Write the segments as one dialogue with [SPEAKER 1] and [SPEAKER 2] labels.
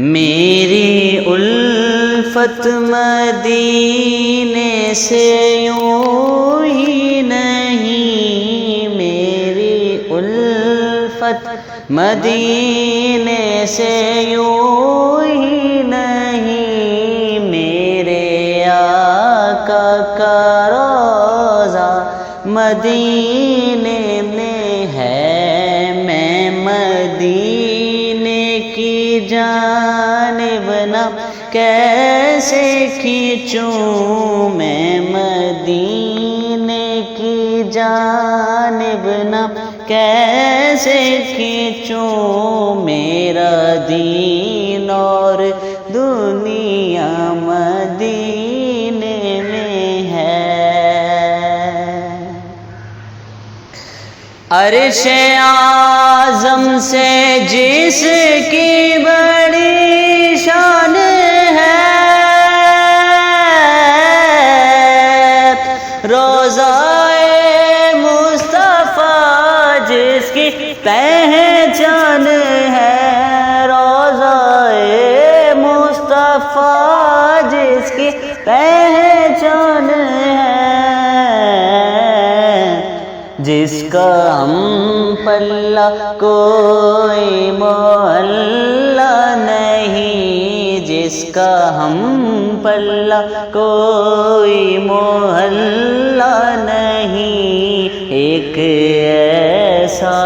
[SPEAKER 1] میری الفت مدینے سے یوں ہی نہیں، میری الفت مدینے سے یوں ہی نہیں، میرے آقا کا روضہ مدینے میں ہے، میں مدینے کی جانب نہ کیسے کھینچوں، میں مدینے کی جانب نہ کیسے کھینچوں، میرا دین اور دنیا مدینے میں ہے۔ عرش اعظم سے جس کی بڑی شان ہے، روضہ مصطفیٰ جس کی پہچان ہے، روضہ مصطفیٰ جس کی پہچان ہے، جس کا ہم پلہ کوئی محلہ نہیں، جس کا ہم پلہ کوئی محلہ نہیں، ایک ایسا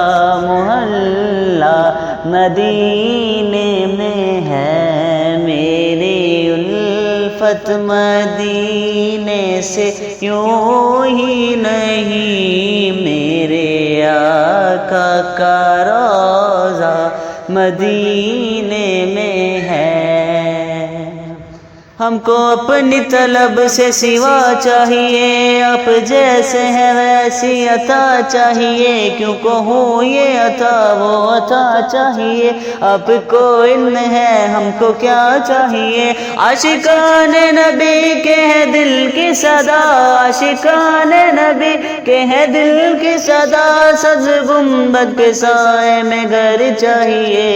[SPEAKER 1] محلہ مدینے میں ہے، میری الفت مدینے سے یوں ہی نہیں، میرے آقا کا روضہ مدینے میں ہے۔ ہم کو اپنی طلب سے سوا چاہیے، آپ جیسے ہیں ویسی عطا چاہیے، کیوں کہوں یہ عطا وہ عطا چاہیے، آپ کو علم ہے ہم کو کیا چاہیے، عاشقان نبی کے ہے دل کی صدا، عاشقان نبی کے ہے دل کی صدا، سبز گنبد کے سائے میں گھر چاہیے،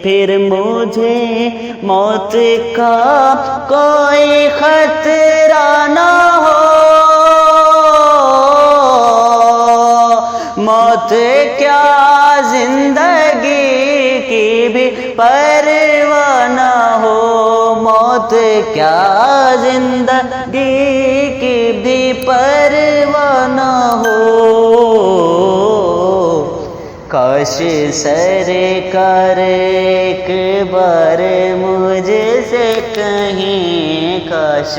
[SPEAKER 1] پھر مجھے موت کا کوئی خطرہ نہ ہو، موت کیا زندگی کی بھی پرواہ نہ ہو، موت کیا زندگی کی بھی پرواہ نہ ہو، کاش سرکار ایک بار مجھ سے کہیں، کاش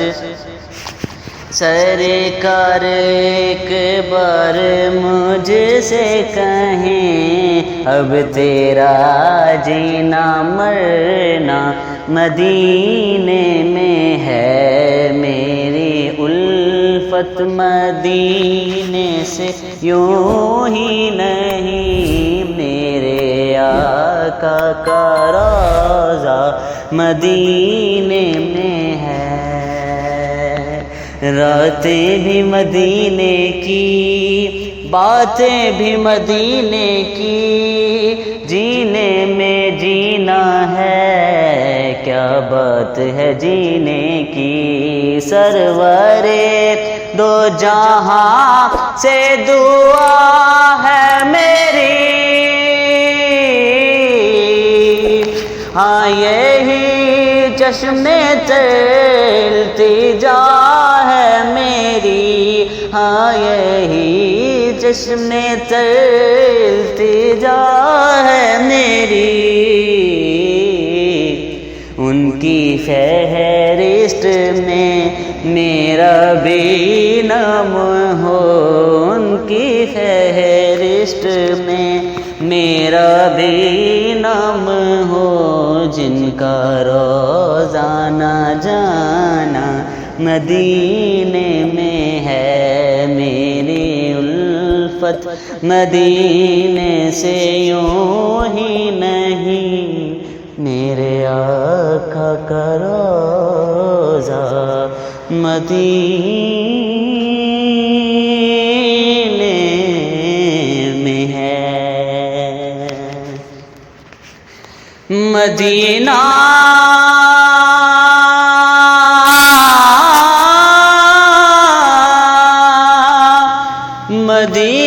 [SPEAKER 1] سرکار ایک بار مجھ سے کہیں، اب تیرا جینا مرنا مدینے میں ہے، میری الفت مدینے سے یوں ہی نہیں، میرے آقا کا روضہ مدینے میں ہے۔ راتیں بھی مدینے کی، باتیں بھی مدینے کی، جینے میں جینا ہے، کیا بات ہے جینے کی، سرور دو جہاں سے دعا ہے میری، ہاں یہی چشم التجا ہے میری، ہاں یہی چشم التجا ہے میری، ان کی فہرست میں میرا بھی نام ہو، ان کی فہرست میں میرا بھی نام ہو، جن کا روزانہ جانا مدینے میں ہے، میری الفت مدینے سے یوں ہی نہیں، میرے آقا کا روضہ مدینے مدینے